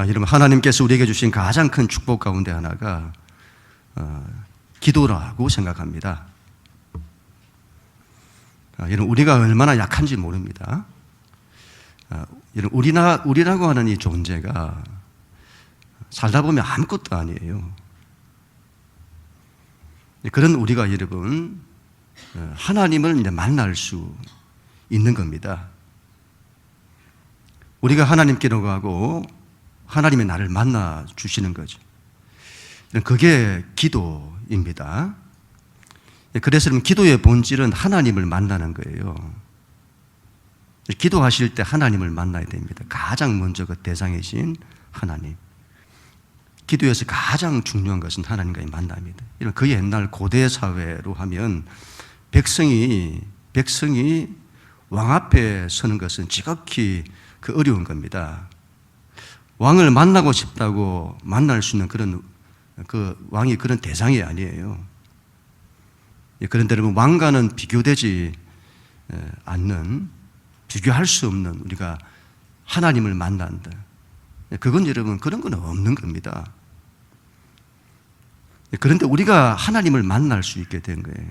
여러분, 하나님께서 우리에게 주신 가장 큰 축복 가운데 하나가 기도라고 생각합니다. 여러분, 우리가 얼마나 약한지 모릅니다. 여러분, 우리라고 하는 이 존재가 살다 보면 아무것도 아니에요. 그런 우리가 여러분, 하나님을 이제 만날 수 있는 겁니다. 우리가 하나님께로 가고 하나님의 나를 만나 주시는 거죠. 그게 기도입니다. 그래서 기도의 본질은 하나님을 만나는 거예요. 기도하실 때 하나님을 만나야 됩니다. 가장 먼저 그 대상이신 하나님. 기도에서 가장 중요한 것은 하나님과의 만남입니다. 그 옛날 고대 사회로 하면 백성이 왕 앞에 서는 것은 지극히 어려운 겁니다. 왕을 만나고 싶다고 만날 수 있는 그런 왕이 그런 대상이 아니에요. 그런데 여러분, 왕과는 비교되지 않는, 비교할 수 없는 우리가 하나님을 만난다. 그건 여러분, 그런 건 없는 겁니다. 그런데 우리가 하나님을 만날 수 있게 된 거예요.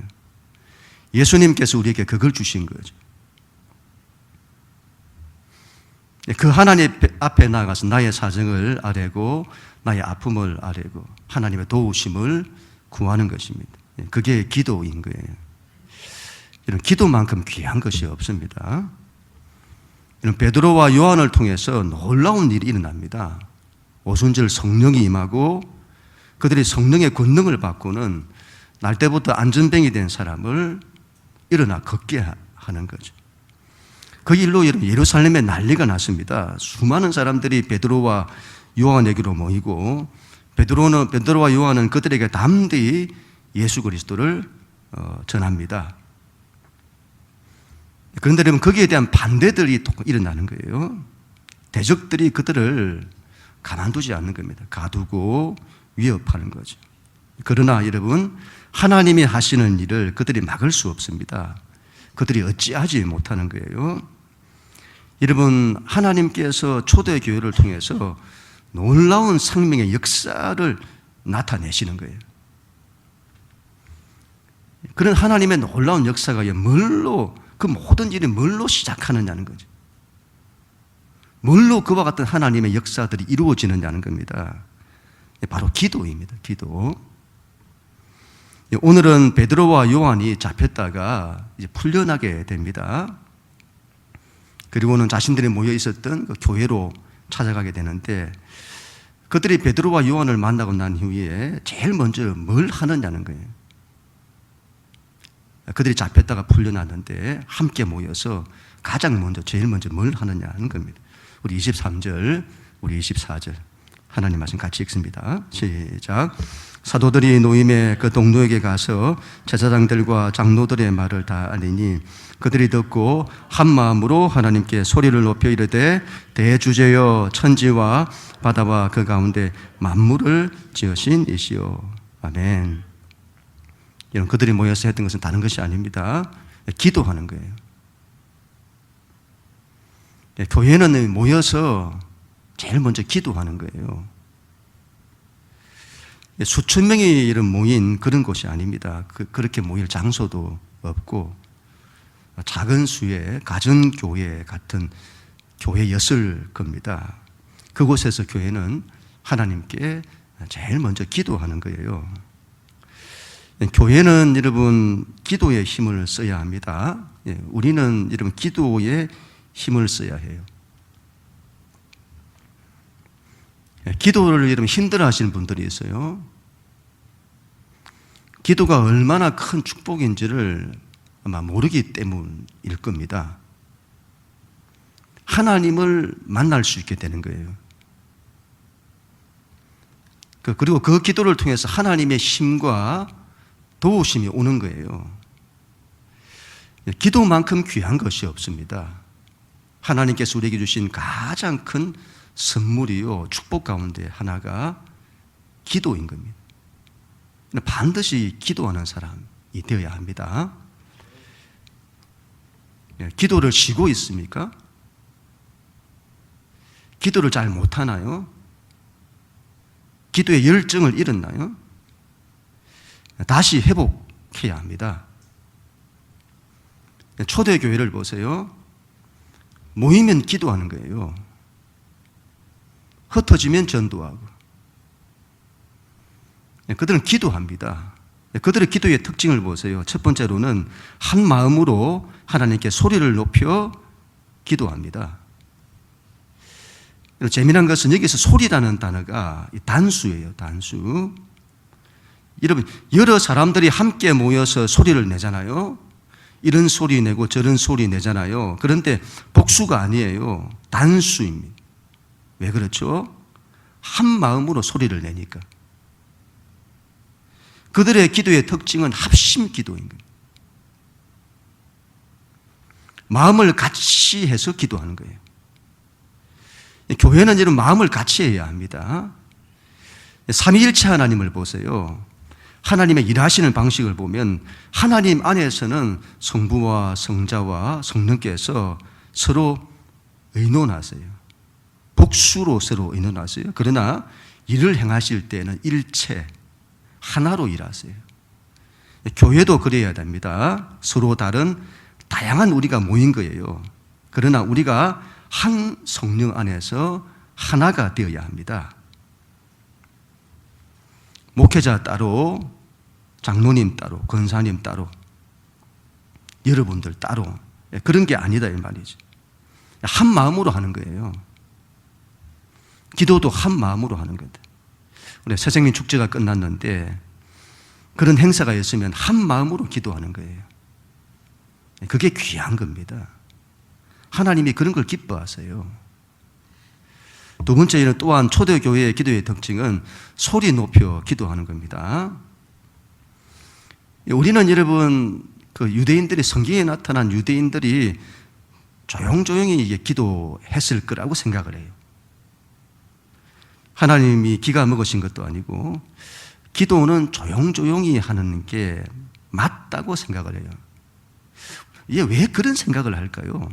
예수님께서 우리에게 그걸 주신 거죠. 그 하나님 앞에 나가서 나의 사정을 아뢰고 나의 아픔을 아뢰고 하나님의 도우심을 구하는 것입니다. 그게 기도인 거예요. 이런 기도만큼 귀한 것이 없습니다. 이런 베드로와 요한을 통해서 놀라운 일이 일어납니다. 오순절 성령이 임하고 그들이 성령의 권능을 받고는 날 때부터 안전병이 된 사람을 일어나 걷게 하는 거죠. 그 일로 예루살렘에 난리가 났습니다. 수많은 사람들이 베드로와 요한에게로 모이고 베드로와 요한은 그들에게 담대히 예수 그리스도를 전합니다. 그런데 여러분, 거기에 대한 반대들이 일어나는 거예요. 대적들이 그들을 가만두지 않는 겁니다. 가두고 위협하는 거죠. 그러나 여러분, 하나님이 하시는 일을 그들이 막을 수 없습니다. 그들이 어찌하지 못하는 거예요. 여러분, 하나님께서 초대교회를 통해서 놀라운 생명의 역사를 나타내시는 거예요. 그런 하나님의 놀라운 역사가 그 모든 일이 뭘로 시작하느냐는 거죠. 뭘로 그와 같은 하나님의 역사들이 이루어지느냐는 겁니다. 바로 기도입니다. 기도. 오늘은 베드로와 요한이 잡혔다가 이제 풀려나게 됩니다. 그리고는 자신들이 모여 있었던 그 교회로 찾아가게 되는데, 그들이 베드로와 요한을 만나고 난 후에 제일 먼저 뭘 하느냐는 거예요. 그들이 잡혔다가 풀려났는데 함께 모여서 제일 먼저 뭘 하느냐는 겁니다. 우리 23절, 우리 24절 하나님 말씀 같이 읽습니다. 시작. 사도들이 노임의 그 동료에게 가서 제사장들과 장로들의 말을 다 알리니 그들이 듣고 한 마음으로 하나님께 소리를 높여 이르되 대주제여 천지와 바다와 그 가운데 만물을 지으신 이시오. 아멘. 이런 그들이 모여서 했던 것은 다른 것이 아닙니다. 기도하는 거예요. 교회는 모여서 제일 먼저 기도하는 거예요. 수천 명이 이런 모인 그런 곳이 아닙니다. 그렇게 모일 장소도 없고 작은 수의 가정교회 같은 교회였을 겁니다. 그곳에서 교회는 하나님께 제일 먼저 기도하는 거예요. 교회는 여러분 기도의 힘을 써야 합니다. 우리는 여러분 기도에 힘을 써야 해요. 기도를 여러분 힘들어 하시는 분들이 있어요. 기도가 얼마나 큰 축복인지를 아마 모르기 때문일 겁니다. 하나님을 만날 수 있게 되는 거예요. 그리고 그 기도를 통해서 하나님의 힘과 도우심이 오는 거예요. 기도만큼 귀한 것이 없습니다. 하나님께서 우리에게 주신 가장 큰 선물이요, 축복 가운데 하나가 기도인 겁니다. 반드시 기도하는 사람이 되어야 합니다. 기도를 쉬고 있습니까? 기도를 잘 못하나요? 기도의 열정을 잃었나요? 다시 회복해야 합니다. 초대교회를 보세요. 모이면 기도하는 거예요. 흩어지면 전도하고. 그들은 기도합니다. 그들의 기도의 특징을 보세요. 첫 번째로는 한 마음으로 하나님께 소리를 높여 기도합니다. 재미난 것은 여기서 소리라는 단어가 단수예요. 단수. 여러분, 여러 사람들이 함께 모여서 소리를 내잖아요. 이런 소리 내고 저런 소리 내잖아요. 그런데 복수가 아니에요. 단수입니다. 왜 그렇죠? 한 마음으로 소리를 내니까. 그들의 기도의 특징은 합심 기도인 거예요. 마음을 같이 해서 기도하는 거예요. 교회는 이런 마음을 같이 해야 합니다. 삼위일체 하나님을 보세요. 하나님의 일하시는 방식을 보면 하나님 안에서는 성부와 성자와 성령께서 서로 의논하세요. 복수로 서로 의논하세요. 그러나 일을 행하실 때는 일체 하나로 일하세요. 교회도 그래야 됩니다. 서로 다른 다양한 우리가 모인 거예요. 그러나 우리가 한 성령 안에서 하나가 되어야 합니다. 목회자 따로, 장로님 따로, 권사님 따로, 여러분들 따로, 그런 게 아니다 이 말이죠. 한 마음으로 하는 거예요. 기도도 한 마음으로 하는 거다. 우리 새생민 축제가 끝났는데 그런 행사가 있으면 한 마음으로 기도하는 거예요. 그게 귀한 겁니다. 하나님이 그런 걸 기뻐하세요. 두 번째는 또한 초대교회의 기도의 특징은 소리 높여 기도하는 겁니다. 우리는 여러분, 그 유대인들이, 성경에 나타난 유대인들이 조용조용히 기도했을 거라고 생각을 해요. 하나님이 기가 먹으신 것도 아니고, 기도는 조용조용히 하는 게 맞다고 생각을 해요. 이게 왜 그런 생각을 할까요?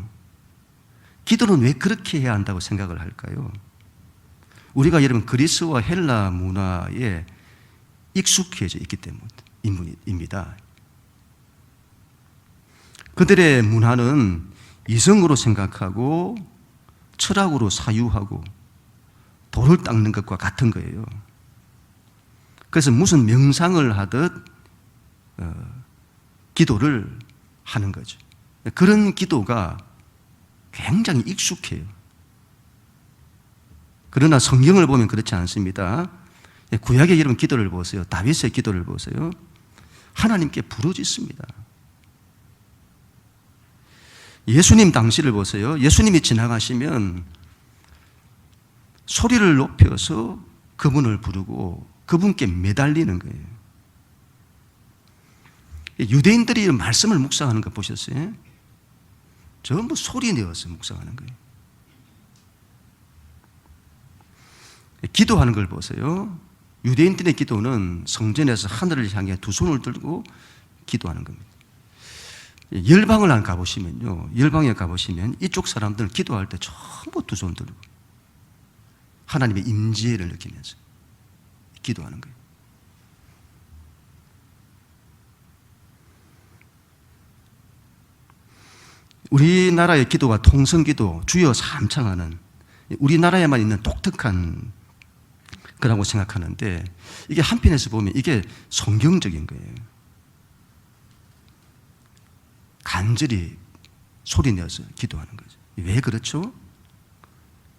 기도는 왜 그렇게 해야 한다고 생각을 할까요? 우리가 여러분 그리스와 헬라 문화에 익숙해져 있기 때문입니다. 그들의 문화는 이성으로 생각하고 철학으로 사유하고 돌을 닦는 것과 같은 거예요. 그래서 무슨 명상을 하듯 기도를 하는 거죠. 그런 기도가 굉장히 익숙해요. 그러나 성경을 보면 그렇지 않습니다. 구약의 여러분 기도를 보세요. 다윗의 기도를 보세요. 하나님께 부르짖습니다. 예수님 당시를 보세요. 예수님이 지나가시면 소리를 높여서 그분을 부르고 그분께 매달리는 거예요. 유대인들이 말씀을 묵상하는 거 보셨어요? 전부 소리 내어서 묵상하는 거예요. 기도하는 걸 보세요. 유대인들의 기도는 성전에서 하늘을 향해 두 손을 들고 기도하는 겁니다. 열방을 가보시면요. 열방에 가보시면 이쪽 사람들은 기도할 때 전부 두 손 들고 하나님의 임재를 느끼면서 기도하는 거예요. 우리나라의 기도가 통성기도, 주여 삼창하는 우리나라에만 있는 독특한 거라고 생각하는데 이게 한편에서 보면 이게 성경적인 거예요. 간절히 소리 내어서 기도하는 거죠. 왜 그렇죠?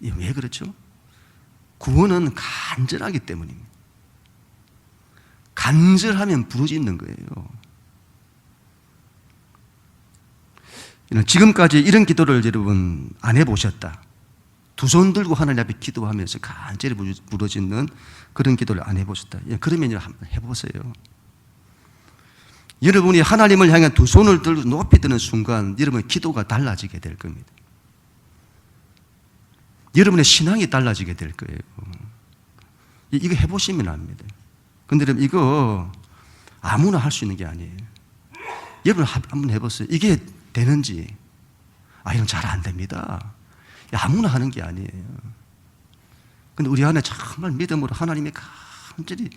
왜 그렇죠? 구원은 간절하기 때문입니다. 간절하면 부르짖는 거예요. 지금까지 이런 기도를 여러분 안 해보셨다. 두 손 들고 하나님 앞에 기도하면서 간절히 부르짖는 그런 기도를 안 해보셨다. 그러면 한번 해보세요. 여러분이 하나님을 향해 두 손을 들고 높이 드는 순간 여러분의 기도가 달라지게 될 겁니다. 여러분의 신앙이 달라지게 될 거예요. 이거 해보시면 압니다. 근데 여러분 이거 아무나 할 수 있는 게 아니에요. 여러분 한번 해보세요. 이게 되는지. 이건 잘 안 됩니다. 아무나 하는 게 아니에요. 근데 우리 안에 정말 믿음으로 하나님이 완전히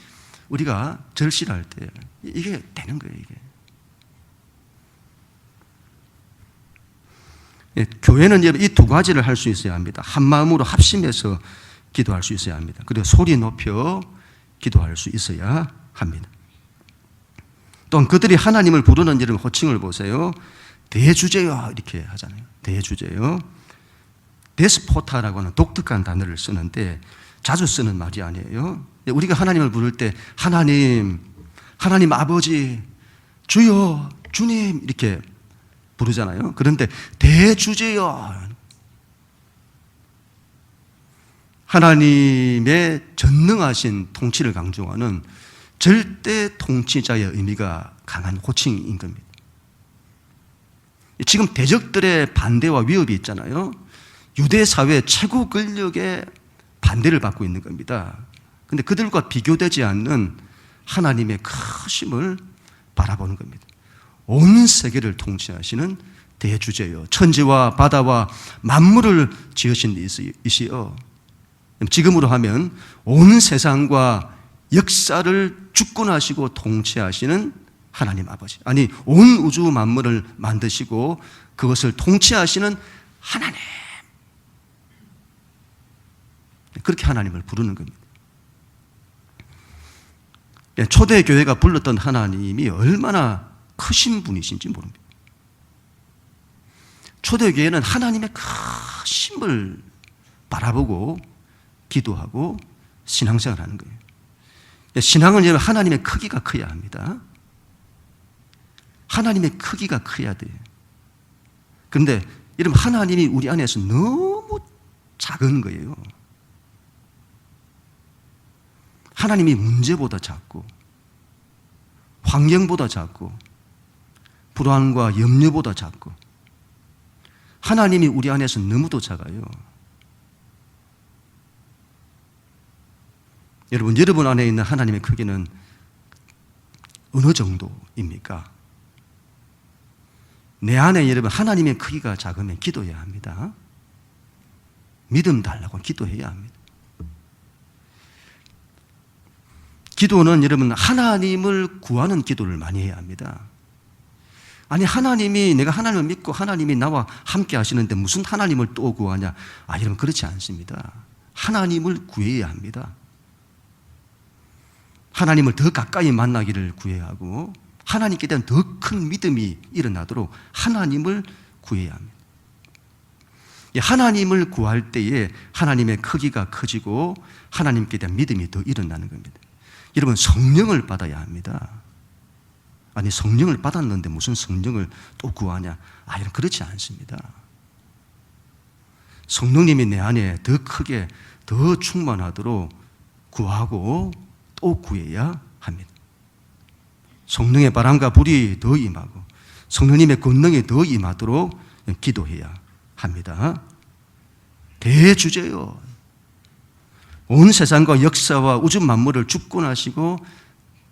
우리가 절실할 때 이게 되는 거예요, 이게. 예, 교회는 이 두 가지를 할 수 있어야 합니다. 한 마음으로 합심해서 기도할 수 있어야 합니다. 그리고 소리 높여 기도할 수 있어야 합니다. 또한 그들이 하나님을 부르는 이런 호칭을 보세요. 대주제여 이렇게 하잖아요. 대주제여. 데스포타라고 하는 독특한 단어를 쓰는데 자주 쓰는 말이 아니에요. 우리가 하나님을 부를 때 하나님 아버지, 주여, 주님 이렇게 부르잖아요. 그런데 대주제여, 하나님의 전능하신 통치를 강조하는 절대 통치자의 의미가 강한 호칭인 겁니다. 지금 대적들의 반대와 위협이 있잖아요. 유대 사회 최고 권력의 반대를 받고 있는 겁니다. 그런데 그들과 비교되지 않는 하나님의 크심을 바라보는 겁니다. 온 세계를 통치하시는 대주제여, 천지와 바다와 만물을 지으신 이시여. 지금으로 하면 온 세상과 역사를 주권하시고 통치하시는 하나님 아버지, 아니 온 우주 만물을 만드시고 그것을 통치하시는 하나님, 그렇게 하나님을 부르는 겁니다. 초대교회가 불렀던 하나님이 얼마나 크신 분이신지 모릅니다. 초대교회는 하나님의 크심을 바라보고 기도하고 신앙생활을 하는 거예요. 신앙은 하나님의 크기가 커야 합니다. 하나님의 크기가 커야 돼요. 그런데 여러분, 하나님이 우리 안에서 너무 작은 거예요. 하나님이 문제보다 작고 환경보다 작고 불안과 염려보다 작고 하나님이 우리 안에서 너무도 작아요. 여러분 안에 있는 하나님의 크기는 어느 정도입니까? 내 안에 여러분 하나님의 크기가 작으면 기도해야 합니다. 믿음 달라고 기도해야 합니다. 기도는 여러분 하나님을 구하는 기도를 많이 해야 합니다. 아니 내가 하나님을 믿고 하나님이 나와 함께 하시는데 무슨 하나님을 또 구하냐? 여러분 그렇지 않습니다. 하나님을 구해야 합니다. 하나님을 더 가까이 만나기를 구해야 하고 하나님께 대한 더 큰 믿음이 일어나도록 하나님을 구해야 합니다. 하나님을 구할 때에 하나님의 크기가 커지고 하나님께 대한 믿음이 더 일어나는 겁니다. 여러분 성령을 받아야 합니다. 아니 성령을 받았는데 무슨 성령을 또 구하냐? 여러분 그렇지 않습니다. 성령님이 내 안에 더 크게 더 충만하도록 구하고 또 구해야 합니다. 성령의 바람과 불이 더 임하고 성령님의 권능이 더 임하도록 기도해야 합니다. 대주제여, 온 세상과 역사와 우주 만물을 주권하시고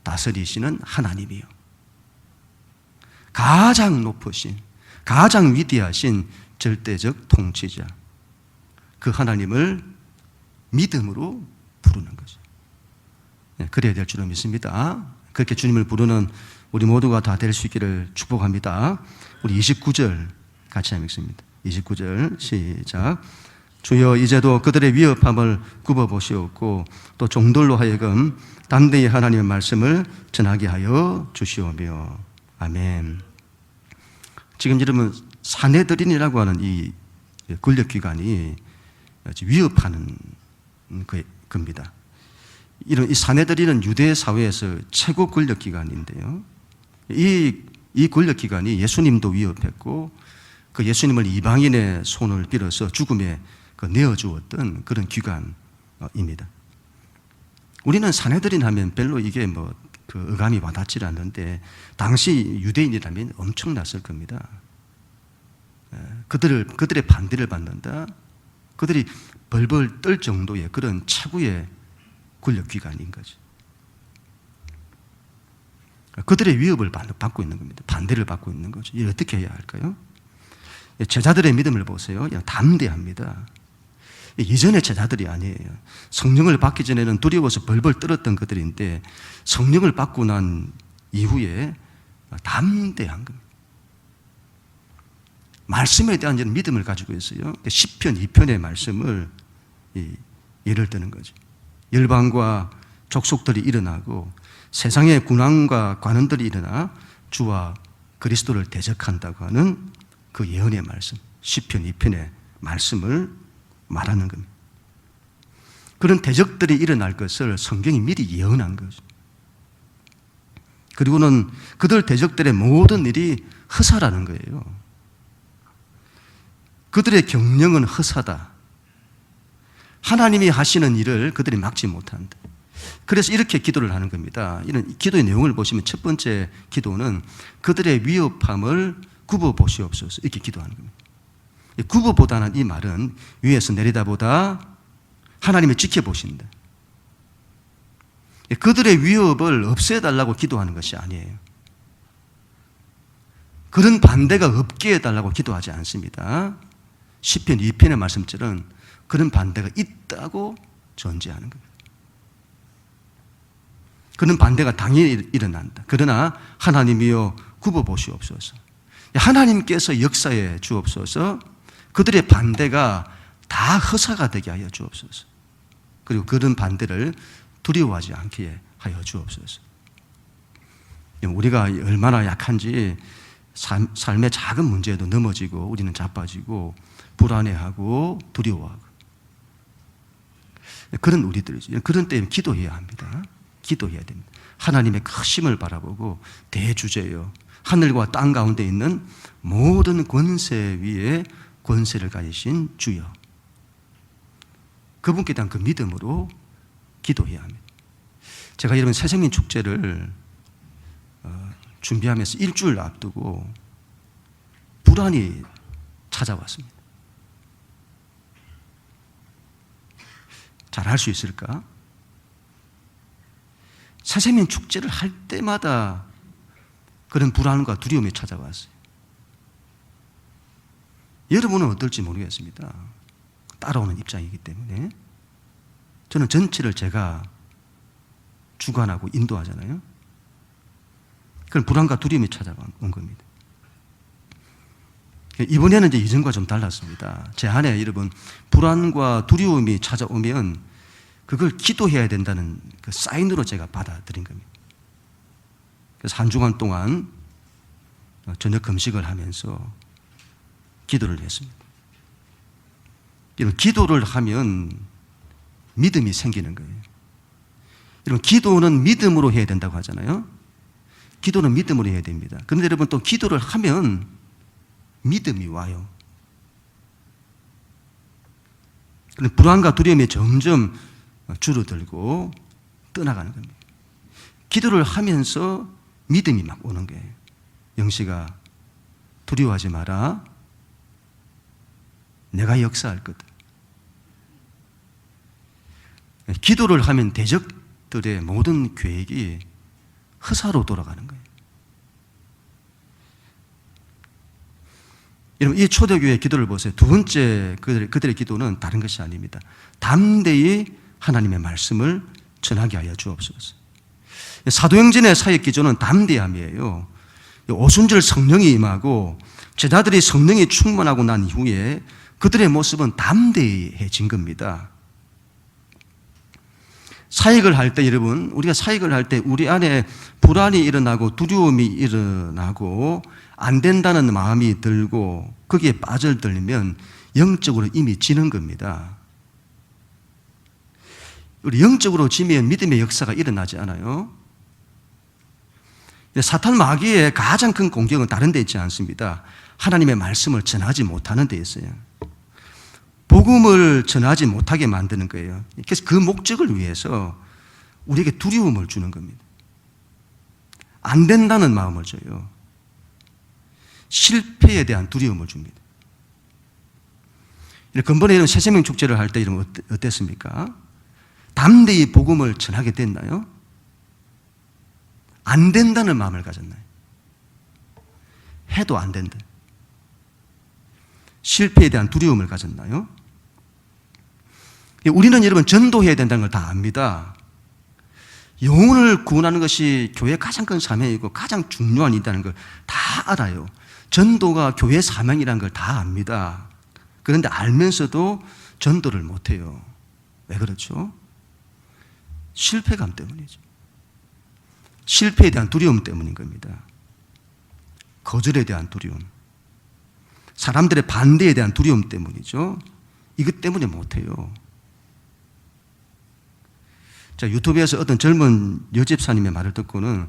다스리시는 하나님이요, 가장 높으신 가장 위대하신 절대적 통치자, 그 하나님을 믿음으로 부르는 거죠. 그래야 될 줄로 믿습니다. 그렇게 주님을 부르는 우리 모두가 다 될 수 있기를 축복합니다. 우리 29절 같이 읽습니다. 29절 시작. 주여 이제도 그들의 위협함을 굽어보시옵고 또 종들로 하여금 담대히 하나님의 말씀을 전하게 하여 주시오며. 아멘. 지금 여러분 산헤드린이라고 하는 이 권력기관이 위협하는 겁니다. 이 산헤드린은 유대 사회에서 최고 권력기관인데요. 이 권력기관이 예수님도 위협했고 그 예수님을 이방인의 손을 빌어서 죽음에 내어주었던 그런 기관입니다. 우리는 산헤드린 하면 별로 이게 어감이 와닿지 않는데 당시 유대인이라면 엄청났을 겁니다. 그들의 반대를 받는다. 그들이 벌벌 떨 정도의 그런 최고의 권력기관인 거죠. 그들의 위협을 받고 있는 겁니다. 반대를 받고 있는 거죠. 이걸 어떻게 해야 할까요? 제자들의 믿음을 보세요. 담대합니다. 이전의 제자들이 아니에요. 성령을 받기 전에는 두려워서 벌벌 떨었던 그들인데 성령을 받고 난 이후에 담대한 겁니다. 말씀에 대한 믿음을 가지고 있어요. 시편 2편의 말씀을 예를 드는 거죠. 열방과 족속들이 일어나고 세상의 군왕과 관원들이 일어나 주와 그리스도를 대적한다고 하는 그 예언의 말씀, 시편 2편의 말씀을 말하는 겁니다. 그런 대적들이 일어날 것을 성경이 미리 예언한 거죠. 그리고는 그들 대적들의 모든 일이 허사라는 거예요. 그들의 경영은 허사다. 하나님이 하시는 일을 그들이 막지 못한다. 그래서 이렇게 기도를 하는 겁니다. 이런 기도의 내용을 보시면 첫 번째 기도는 그들의 위협함을 굽어 보시옵소서 이렇게 기도하는 겁니다. 굽어보다는 이 말은 위에서 내리다보다 하나님이 지켜보신다. 그들의 위협을 없애달라고 기도하는 것이 아니에요. 그런 반대가 없게 해달라고 기도하지 않습니다. 시편 2편의 말씀처럼 그런 반대가 있다고 전제하는 겁니다. 그런 반대가 당연히 일어난다. 그러나 하나님이여 굽어보시옵소서. 하나님께서 역사해 주옵소서. 그들의 반대가 다 허사가 되게 하여 주옵소서. 그리고 그런 반대를 두려워하지 않게 하여 주옵소서. 우리가 얼마나 약한지 삶의 작은 문제에도 넘어지고 우리는 자빠지고 불안해하고 두려워하고 그런 우리들이죠. 그런 때에 기도해야 합니다. 기도해야 됩니다. 하나님의 크심을 바라보고 대주제요 하늘과 땅 가운데 있는 모든 권세 위에 권세를 가지신 주여, 그분께 대한 그 믿음으로 기도해야 합니다. 제가 여러분 새생민 축제를 준비하면서 일주일 앞두고 불안이 찾아왔습니다. 잘 할 수 있을까? 새생민 축제를 할 때마다 그런 불안과 두려움이 찾아왔어요. 여러분은 어떨지 모르겠습니다. 따라오는 입장이기 때문에. 저는 전체를 제가 주관하고 인도하잖아요. 그런 불안과 두려움이 찾아온 겁니다. 이번에는 이제 이전과 좀 달랐습니다. 제 안에 여러분 불안과 두려움이 찾아오면 그걸 기도해야 된다는 그 사인으로 제가 받아들인 겁니다. 그래서 한 주간 동안 저녁 금식을 하면서 기도를 했습니다. 여러분 기도를 하면 믿음이 생기는 거예요. 여러분 기도는 믿음으로 해야 된다고 하잖아요. 기도는 믿음으로 해야 됩니다. 그런데 여러분 또 기도를 하면 믿음이 와요. 그런데 불안과 두려움이 점점 줄어들고 떠나가는 겁니다. 기도를 하면서 믿음이 막 오는 거예요. 영시가 두려워하지 마라. 내가 역사할 거다. 기도를 하면 대적들의 모든 계획이 허사로 돌아가는 거예요. 여러분, 이 초대교회 기도를 보세요. 두 번째 그들의 기도는 다른 것이 아닙니다. 담대히 하나님의 말씀을 전하게 하여 주옵소서. 사도행전의 사역 기조는 담대함이에요. 오순절 성령이 임하고 제자들이 성령이 충만하고 난 이후에 그들의 모습은 담대해진 겁니다. 사역을 할 때 여러분, 우리가 사역을 할 때 우리 안에 불안이 일어나고 두려움이 일어나고 안 된다는 마음이 들고 거기에 빠져들면 영적으로 이미 지는 겁니다. 우리 영적으로 지면 믿음의 역사가 일어나지 않아요. 사탄 마귀의 가장 큰 공격은 다른 데 있지 않습니다. 하나님의 말씀을 전하지 못하는 데 있어요. 복음을 전하지 못하게 만드는 거예요. 그래서 그 목적을 위해서 우리에게 두려움을 주는 겁니다. 안 된다는 마음을 줘요. 실패에 대한 두려움을 줍니다. 근본에 이런 새생명 축제를 할 때 이러면 어땠습니까? 담대히 복음을 전하게 됐나요? 안 된다는 마음을 가졌나요? 해도 안 된다. 실패에 대한 두려움을 가졌나요? 우리는 여러분 전도해야 된다는 걸 다 압니다. 영혼을 구원하는 것이 교회의 가장 큰 사명이고 가장 중요한 일이라는 걸 다 알아요. 전도가 교회의 사명이라는 걸 다 압니다. 그런데 알면서도 전도를 못해요. 왜 그렇죠? 실패감 때문이죠. 실패에 대한 두려움 때문인 겁니다. 거절에 대한 두려움, 사람들의 반대에 대한 두려움 때문이죠. 이것 때문에 못해요. 자, 유튜브에서 어떤 젊은 여집사님의 말을 듣고는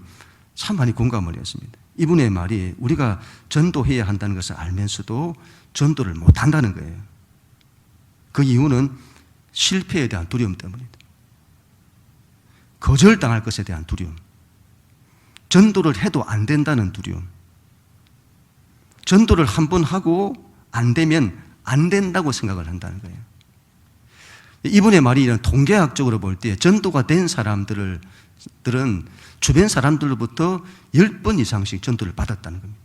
참 많이 공감을 했습니다. 이분의 말이 우리가 전도해야 한다는 것을 알면서도 전도를 못한다는 거예요. 그 이유는 실패에 대한 두려움 때문이다. 거절당할 것에 대한 두려움, 전도를 해도 안 된다는 두려움, 전도를 한번 하고 안 되면 안 된다고 생각을 한다는 거예요. 이분의 말이 이런 통계학적으로 볼 때 전도가 된 사람들은 주변 사람들로부터 10번 이상씩 전도를 받았다는 겁니다.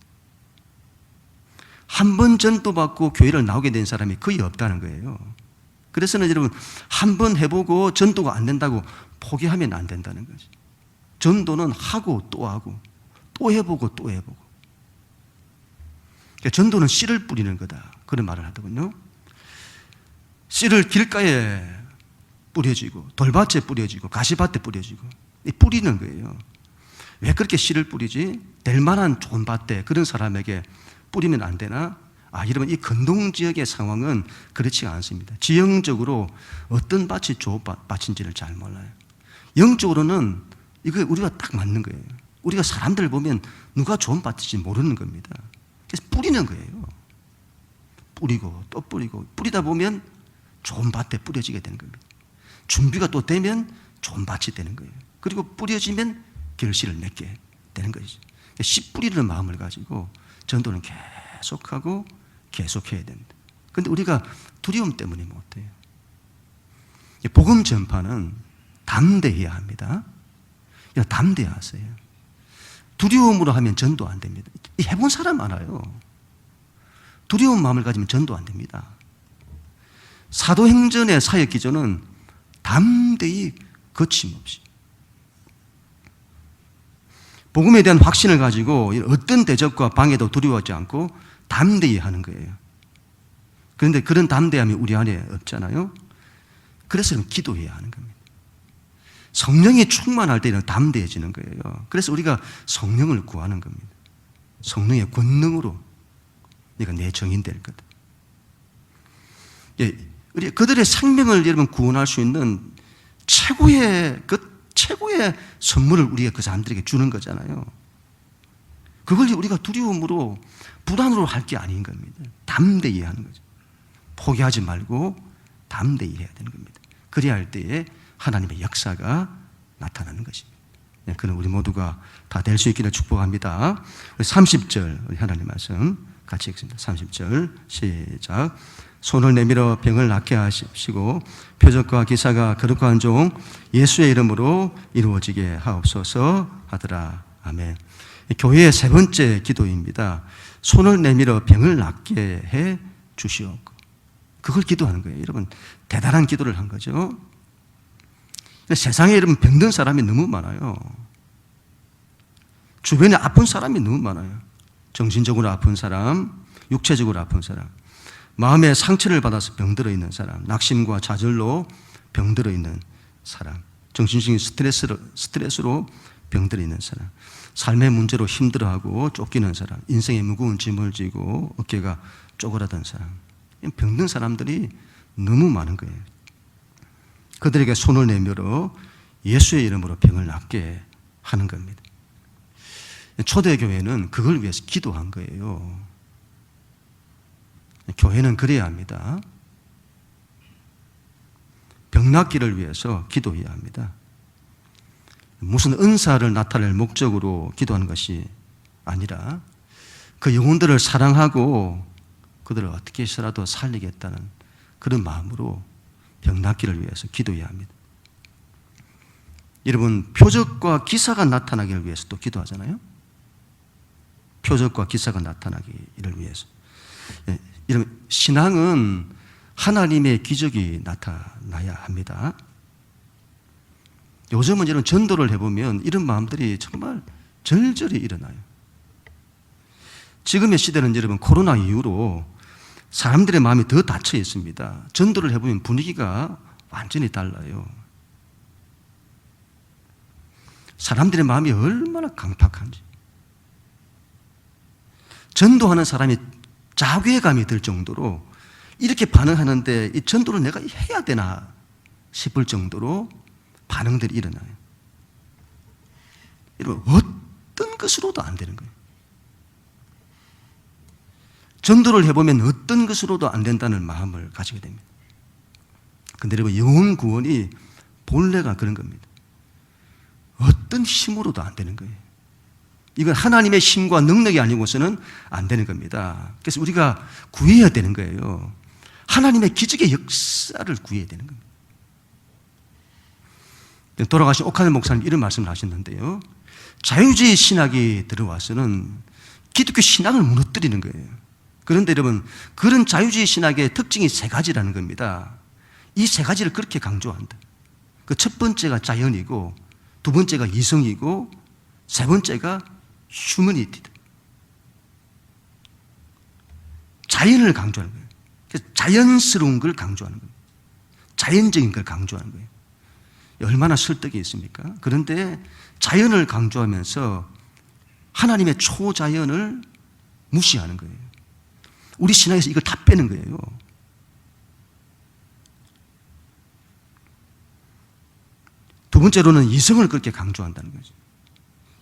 한 번 전도받고 교회를 나오게 된 사람이 거의 없다는 거예요. 그래서는 여러분, 한 번 해보고 전도가 안 된다고 포기하면 안 된다는 거죠. 전도는 하고 또 하고 또 해보고 또 해보고. 전도는 씨를 뿌리는 거다, 그런 말을 하더군요. 씨를 길가에 뿌려지고 돌밭에 뿌려지고 가시밭에 뿌려지고 뿌리는 거예요. 왜 그렇게 씨를 뿌리지? 될 만한 좋은 밭에 그런 사람에게 뿌리면 안 되나? 여러분, 이 건동 지역의 상황은 그렇지 않습니다. 지형적으로 어떤 밭이 좋은 밭인지를 잘 몰라요. 영적으로는 이거 우리가 딱 맞는 거예요. 우리가 사람들 보면 누가 좋은 밭인지 모르는 겁니다. 그래서 뿌리는 거예요. 뿌리고 또 뿌리고, 뿌리다 보면 좋은 밭에 뿌려지게 되는 겁니다. 준비가 또 되면 좋은 밭이 되는 거예요. 그리고 뿌려지면 결실을 맺게 되는 것이죠. 씨 뿌리는 마음을 가지고 전도는 계속하고 계속해야 됩니다. 그런데 우리가 두려움 때문에 못해요. 복음 전파는 담대해야 합니다. 담대하세요. 두려움으로 하면 전도 안 됩니다. 해본 사람 알아요. 두려운 마음을 가지면 전도 안 됩니다. 사도행전의 사역 기조는 담대히 거침없이 복음에 대한 확신을 가지고 어떤 대적과 방해도 두려워하지 않고 담대히 하는 거예요. 그런데 그런 담대함이 우리 안에 없잖아요. 그래서 기도해야 하는 겁니다. 성령이 충만할 때는 담대해지는 거예요. 그래서 우리가 성령을 구하는 겁니다. 성령의 권능으로 네가 내 정인 될 거다. 우리 그들의 생명을 여러분 구원할 수 있는 최고의 선물을 우리가 그 사람들에게 주는 거잖아요. 그걸 우리가 두려움으로 불안으로 할 게 아닌 겁니다. 담대히 하는 거죠. 포기하지 말고 담대히 해야 되는 겁니다. 그래야 할 때에 하나님의 역사가 나타나는 것입니다. 그는 우리 모두가 다 될 수 있기를 축복합니다. 30절 우리 하나님 말씀 같이 읽습니다. 30절 시작. 손을 내밀어 병을 낫게 하십시고 표적과 기사가 거룩한 종 예수의 이름으로 이루어지게 하옵소서 하더라. 아멘. 교회의 세 번째 기도입니다. 손을 내밀어 병을 낫게 해 주시옵고. 그걸 기도하는 거예요. 여러분, 대단한 기도를 한 거죠. 세상에 여러분 병든 사람이 너무 많아요. 주변에 아픈 사람이 너무 많아요. 정신적으로 아픈 사람, 육체적으로 아픈 사람, 마음의 상처를 받아서 병들어 있는 사람, 낙심과 좌절로 병들어 있는 사람, 정신적인 스트레스로 병들어 있는 사람, 삶의 문제로 힘들어하고 쫓기는 사람, 인생의 무거운 짐을 지고 어깨가 쪼그라든 사람, 병든 사람들이 너무 많은 거예요. 그들에게 손을 내밀어 예수의 이름으로 병을 낫게 하는 겁니다. 초대교회는 그걸 위해서 기도한 거예요. 교회는 그래야 합니다. 병 낫기를 위해서 기도해야 합니다. 무슨 은사를 나타낼 목적으로 기도하는 것이 아니라 그 영혼들을 사랑하고 그들을 어떻게 해서라도 살리겠다는 그런 마음으로 병 낫기를 위해서 기도해야 합니다. 여러분, 표적과 기사가 나타나기를 위해서 또 기도하잖아요. 표적과 기사가 나타나기를 위해서. 여러분, 신앙은 하나님의 기적이 나타나야 합니다. 요즘은 이런 전도를 해보면 이런 마음들이 정말 절절히 일어나요. 지금의 시대는 여러분 코로나 이후로 사람들의 마음이 더 닫혀 있습니다. 전도를 해보면 분위기가 완전히 달라요. 사람들의 마음이 얼마나 강팍한지. 전도하는 사람이 자괴감이 들 정도로 이렇게 반응하는데 이 전도를 내가 해야 되나 싶을 정도로 반응들이 일어나요. 여러분, 어떤 것으로도 안 되는 거예요. 전도를 해보면 어떤 것으로도 안 된다는 마음을 가지게 됩니다. 근데 여러분, 영혼 구원이 본래가 그런 겁니다. 어떤 힘으로도 안 되는 거예요. 이건 하나님의 힘과 능력이 아니고서는 안 되는 겁니다. 그래서 우리가 구해야 되는 거예요. 하나님의 기적의 역사를 구해야 되는 겁니다. 돌아가신 오카넬 목사님 이런 말씀을 하셨는데요. 자유주의 신학이 들어와서는 기독교 신앙을 무너뜨리는 거예요. 그런데 여러분, 그런 자유주의 신학의 특징이 세 가지라는 겁니다. 이 세 가지를 그렇게 강조한다. 그 첫 번째가 자연이고, 두 번째가 이성이고, 세 번째가 휴머니티다. 자연을 강조하는 거예요. 그래서 자연스러운 걸 강조하는 거예요. 자연적인 걸 강조하는 거예요. 얼마나 설득이 있습니까? 그런데 자연을 강조하면서 하나님의 초자연을 무시하는 거예요. 우리 신앙에서 이걸 다 빼는 거예요. 두 번째로는 이성을 그렇게 강조한다는 거죠.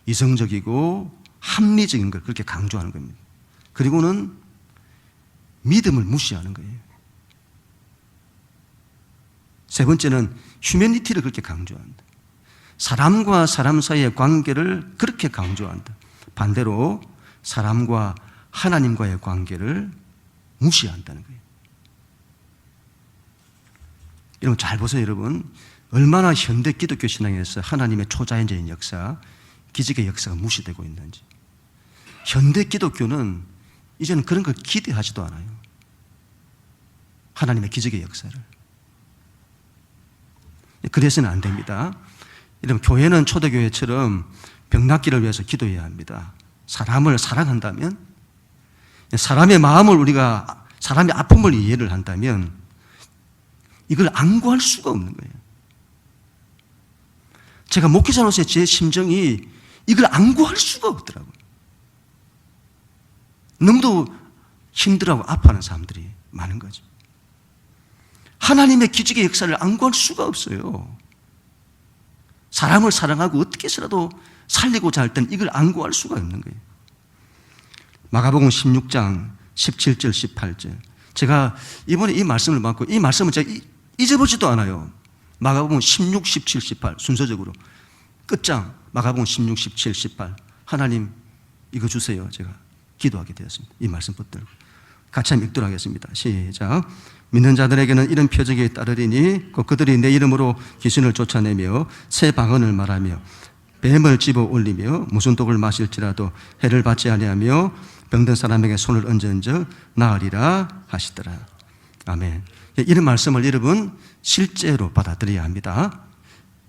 이성적이고 합리적인 걸 그렇게 강조하는 겁니다. 그리고는 믿음을 무시하는 거예요. 세 번째는 휴머니티를 그렇게 강조한다. 사람과 사람 사이의 관계를 그렇게 강조한다. 반대로 사람과 하나님과의 관계를 무시한다는 거예요. 여러분 잘 보세요. 여러분 얼마나 현대 기독교 신앙에서 하나님의 초자연적인 역사, 기적의 역사가 무시되고 있는지. 현대 기독교는 이제는 그런 걸 기대하지도 않아요. 하나님의 기적의 역사를. 그래서는 안 됩니다. 여러분 교회는 초대교회처럼 병 낫기를 위해서 기도해야 합니다. 사람을 사랑한다면, 사람의 마음을 우리가, 사람의 아픔을 이해를 한다면 이걸 안구할 수가 없는 거예요. 제가 목회자로서의 제 심정이 이걸 안구할 수가 없더라고요. 너무도 힘들어하고 아파하는 사람들이 많은 거죠. 하나님의 기적의 역사를 안구할 수가 없어요. 사람을 사랑하고 어떻게 해서라도 살리고자 할 때는 이걸 안구할 수가 없는 거예요. 마가복음 16장 17절 18절. 제가 이번에 이 말씀을 받고 이 말씀은 제가 잊어보지도 않아요. 마가복음 16, 17, 18 순서적으로 끝장 마가복음 16, 17, 18 하나님 이거 주세요. 제가 기도하게 되었습니다. 이 말씀 붙들고 같이 한번 읽도록 하겠습니다. 시작. 믿는 자들에게는 이런 표적이 따르리니 곧 그들이 내 이름으로 귀신을 쫓아내며 새 방언을 말하며 뱀을 집어 올리며 무슨 독을 마실지라도 해를 받지 아니하며 병든 사람에게 손을 얹은즉 나으리라 하시더라. 아멘. 이런 말씀을 여러분 실제로 받아들여야 합니다.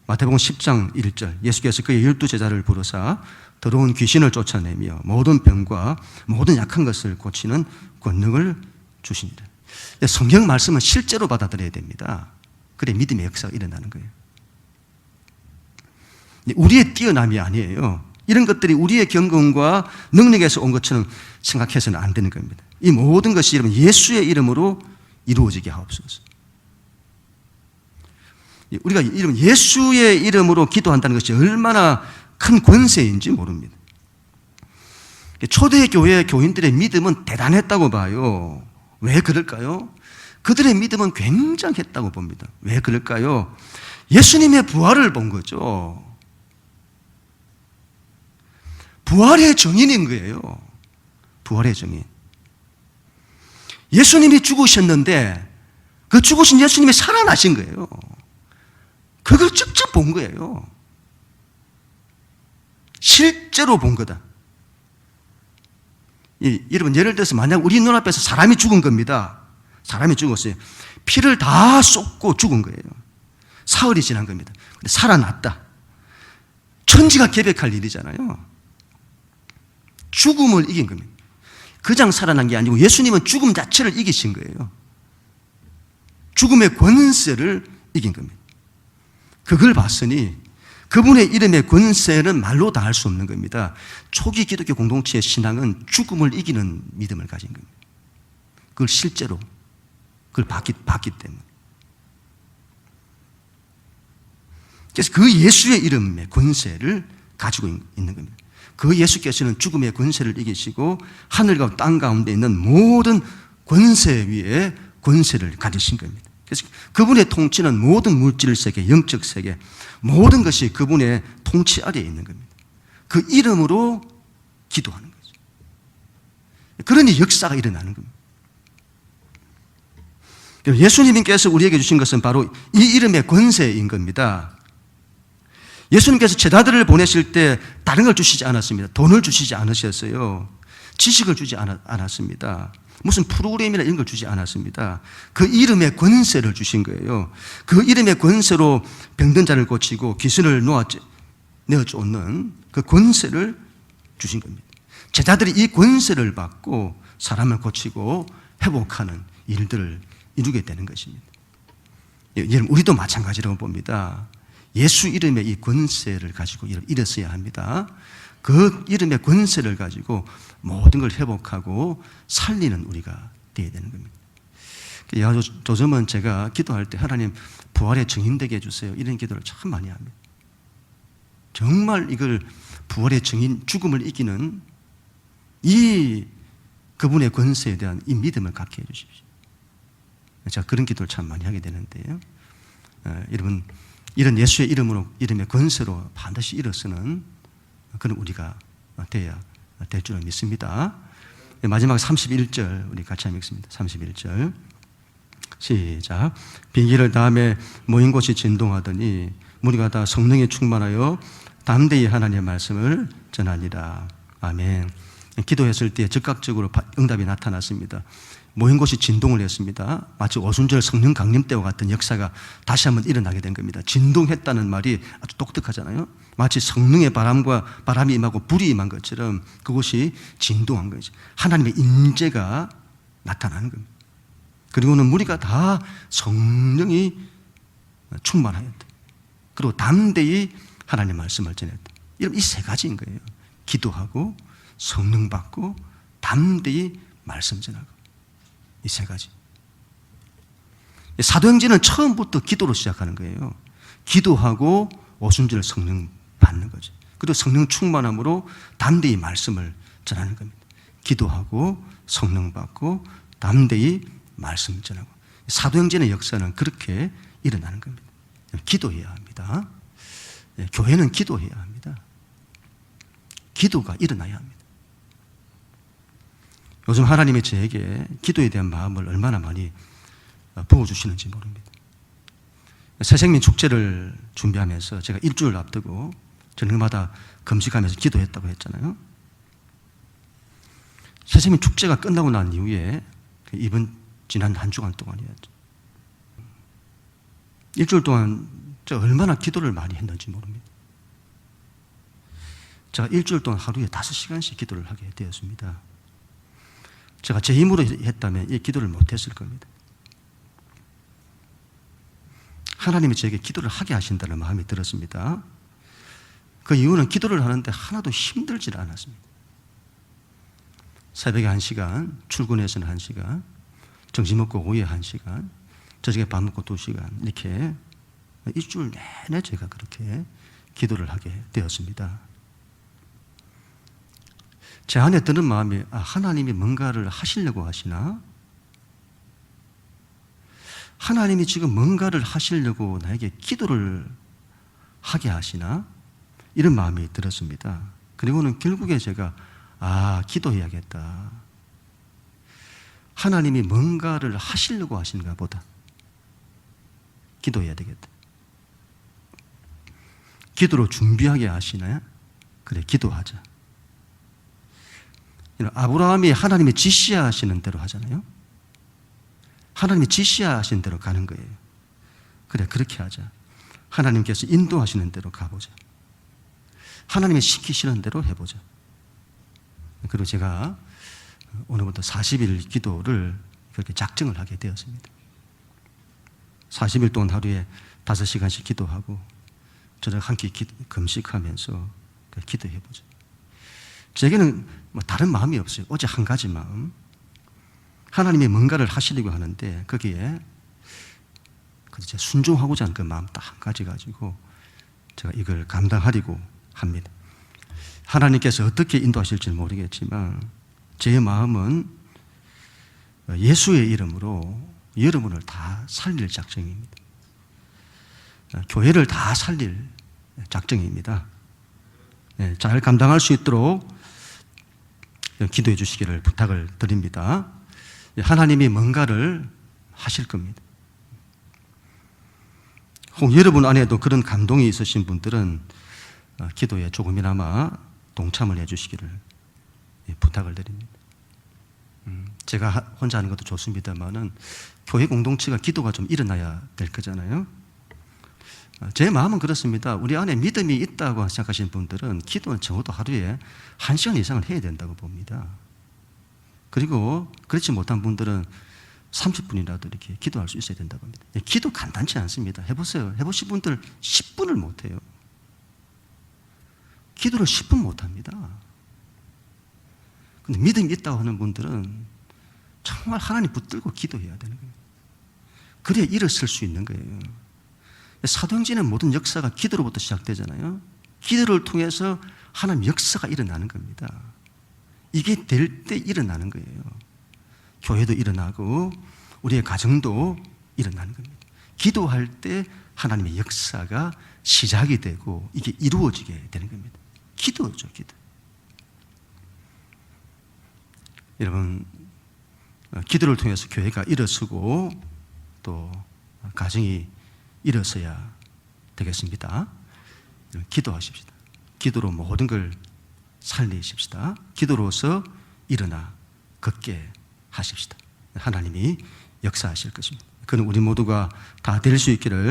마태복음 10장 1절 예수께서 그의 12제자를 부르사 더러운 귀신을 쫓아내며 모든 병과 모든 약한 것을 고치는 권능을 주시니라. 성경 말씀은 실제로 받아들여야 됩니다. 그래 믿음의 역사가 일어나는 거예요. 우리의 뛰어남이 아니에요. 이런 것들이 우리의 경건과 능력에서 온 것처럼 생각해서는 안 되는 겁니다. 이 모든 것이 여러분 예수의 이름으로 이루어지게 하옵소서. 우리가 이름 예수의 이름으로 기도한다는 것이 얼마나 큰 권세인지 모릅니다. 초대교회 교인들의 믿음은 대단했다고 봐요. 왜 그럴까요? 그들의 믿음은 굉장했다고 봅니다. 왜 그럴까요? 예수님의 부활을 본 거죠. 부활의 증인인 거예요. 부활의 증인. 예수님이 죽으셨는데 그 죽으신 예수님이 살아나신 거예요. 그걸 직접 본 거예요. 실제로 본 거다. 여러분 예를 들어서 만약 우리 눈앞에서 사람이 죽은 겁니다. 사람이 죽었어요. 피를 다 쏟고 죽은 거예요. 사흘이 지난 겁니다. 근데 살아났다. 천지가 개벽할 일이잖아요. 죽음을 이긴 겁니다. 그냥 살아난 게 아니고 예수님은 죽음 자체를 이기신 거예요. 죽음의 권세를 이긴 겁니다. 그걸 봤으니 그분의 이름의 권세는 말로 다 할 수 없는 겁니다. 초기 기독교 공동체의 신앙은 죽음을 이기는 믿음을 가진 겁니다. 그걸 실제로 그걸 봤기 때문에. 그래서 그 예수의 이름의 권세를 가지고 있는 겁니다. 그 예수께서는 죽음의 권세를 이기시고 하늘과 땅 가운데 있는 모든 권세 위에 권세를 가지신 겁니다. 그래서 그분의 통치는 모든 물질 세계, 영적 세계, 모든 것이 그분의 통치 아래에 있는 겁니다. 그 이름으로 기도하는 거죠. 그러니 역사가 일어나는 겁니다. 예수님께서 우리에게 주신 것은 바로 이 이름의 권세인 겁니다. 예수님께서 제자들을 보내실 때 다른 걸 주시지 않았습니다. 돈을 주시지 않으셨어요. 지식을 주지 않았습니다. 무슨 프로그램이나 이런 걸 주지 않았습니다. 그 이름의 권세를 주신 거예요. 그 이름의 권세로 병든 자를 고치고 귀신을 내어 쫓는 그 권세를 주신 겁니다. 제자들이 이 권세를 받고 사람을 고치고 회복하는 일들을 이루게 되는 것입니다. 여러분, 우리도 마찬가지라고 봅니다. 예수 이름의 이 권세를 가지고 일었어야 합니다. 그 이름의 권세를 가지고 모든 걸 회복하고 살리는 우리가 되어야 되는 겁니다. 요즘은 제가 기도할 때 하나님 부활의 증인되게 해주세요. 이런 기도를 참 많이 합니다. 정말 이걸 부활의 증인, 죽음을 이기는 이 그분의 권세에 대한 이 믿음을 갖게 해주십시오. 제가 그런 기도를 참 많이 하게 되는데요. 여러분, 이런 예수의 이름의 권세로 반드시 일어서는 그런 우리가 되어야 될 줄을 믿습니다. 마지막 31절 우리 같이 한번 읽습니다. 31절 시작. 비기를 다음에 모인 곳이 진동하더니 무리가 다 성령에 충만하여 담대히 하나님의 말씀을 전하니라. 아멘. 기도했을 때 즉각적으로 응답이 나타났습니다. 모인 곳이 진동을 했습니다. 마치 오순절 성령 강림 때와 같은 역사가 다시 한번 일어나게 된 겁니다. 진동했다는 말이 아주 독특하잖아요. 마치 성령의 바람이 임하고 불이 임한 것처럼 그곳이 진동한 거죠. 하나님의 임재가 나타나는 겁니다. 그리고는 무리가 다 성령이 충만하였다. 그리고 담대히 하나님의 말씀을 전했다. 이 세 가지인 거예요. 기도하고 성령 받고 담대히 말씀 전하고. 이 세 가지. 사도행전은 처음부터 기도로 시작하는 거예요. 기도하고 오순절 성령 받는 거죠. 그리고 성령 충만함으로 담대히 말씀을 전하는 겁니다. 기도하고 성령 받고 담대히 말씀 전하고. 사도행전의 역사는 그렇게 일어나는 겁니다. 기도해야 합니다. 교회는 기도해야 합니다. 기도가 일어나야 합니다. 요즘 하나님이 저에게 기도에 대한 마음을 얼마나 많이 부어주시는지 모릅니다. 새생민 축제를 준비하면서 제가 일주일 앞두고 저녁마다 금식하면서 기도했다고 했잖아요. 새생민 축제가 끝나고 난 이후에 지난 한 주간 동안이었죠. 일주일 동안 제가 얼마나 기도를 많이 했는지 모릅니다. 제가 일주일 동안 하루에 5시간씩 기도를 하게 되었습니다. 제가 제 힘으로 했다면 이 기도를 못했을 겁니다. 하나님이 저에게 기도를 하게 하신다는 마음이 들었습니다. 그 이유는 기도를 하는데 하나도 힘들지 않았습니다. 새벽에 1시간, 출근해서는 1시간, 점심 먹고 오후에 1시간, 저녁에 밥 먹고 2시간, 이렇게 일주일 내내 제가 그렇게 기도를 하게 되었습니다. 제 안에 드는 마음이 하나님이 뭔가를 하시려고 하시나? 하나님이 지금 뭔가를 하시려고 나에게 기도를 하게 하시나? 이런 마음이 들었습니다. 그리고는 결국에 제가 기도해야겠다. 하나님이 뭔가를 하시려고 하시는가 보다. 기도해야 되겠다. 기도로 준비하게 하시나요? 그래, 기도하자. 아브라함이 하나님이 지시하시는 대로 하잖아요. 하나님이 지시하신 대로 가는 거예요. 그래, 그렇게 하자. 하나님께서 인도하시는 대로 가보자. 하나님이 시키시는 대로 해보자. 그리고 제가 오늘부터 40일 기도를 그렇게 작정을 하게 되었습니다. 40일 동안 하루에 5시간씩 기도하고 저녁 한 끼 금식하면서 기도해보자. 제게는 뭐 다른 마음이 없어요. 오직 한 가지 마음. 하나님이 뭔가를 하시려고 하는데 거기에 제가 순종하고자 하는 그 마음 딱 한 가지 가지고 제가 이걸 감당하려고 합니다. 하나님께서 어떻게 인도하실지는 모르겠지만 제 마음은 예수의 이름으로 여러분을 다 살릴 작정입니다. 교회를 다 살릴 작정입니다. 잘 감당할 수 있도록 기도해 주시기를 부탁을 드립니다. 하나님이 뭔가를 하실 겁니다. 혹 여러분 안에도 그런 감동이 있으신 분들은 기도에 조금이나마 동참을 해 주시기를 부탁을 드립니다. 제가 혼자 하는 것도 좋습니다만은 교회 공동체가 기도가 좀 일어나야 될 거잖아요. 제 마음은 그렇습니다. 우리 안에 믿음이 있다고 생각하시는 분들은 기도는 적어도 하루에 1시간 이상을 해야 된다고 봅니다. 그리고 그렇지 못한 분들은 30분이라도 이렇게 기도할 수 있어야 된다고 합니다. 기도 간단치 않습니다. 해보세요. 해보신 분들 10분을 못해요. 기도를 10분 못합니다. 근데 믿음이 있다고 하는 분들은 정말 하나님 붙들고 기도해야 되는 거예요. 그래야 일어설 수 있는 거예요. 사도행전의 모든 역사가 기도로부터 시작되잖아요. 기도를 통해서 하나님 역사가 일어나는 겁니다. 이게 될 때 일어나는 거예요. 교회도 일어나고 우리의 가정도 일어나는 겁니다. 기도할 때 하나님의 역사가 시작이 되고 이게 이루어지게 되는 겁니다. 기도죠, 기도. 여러분, 기도를 통해서 교회가 일어서고 또 가정이 일어서야 되겠습니다. 기도하십시다. 기도로 모든 걸 살리십시다. 기도로서 일어나 걷게 하십시다. 하나님이 역사하실 것입니다. 그는 우리 모두가 다 될 수 있기를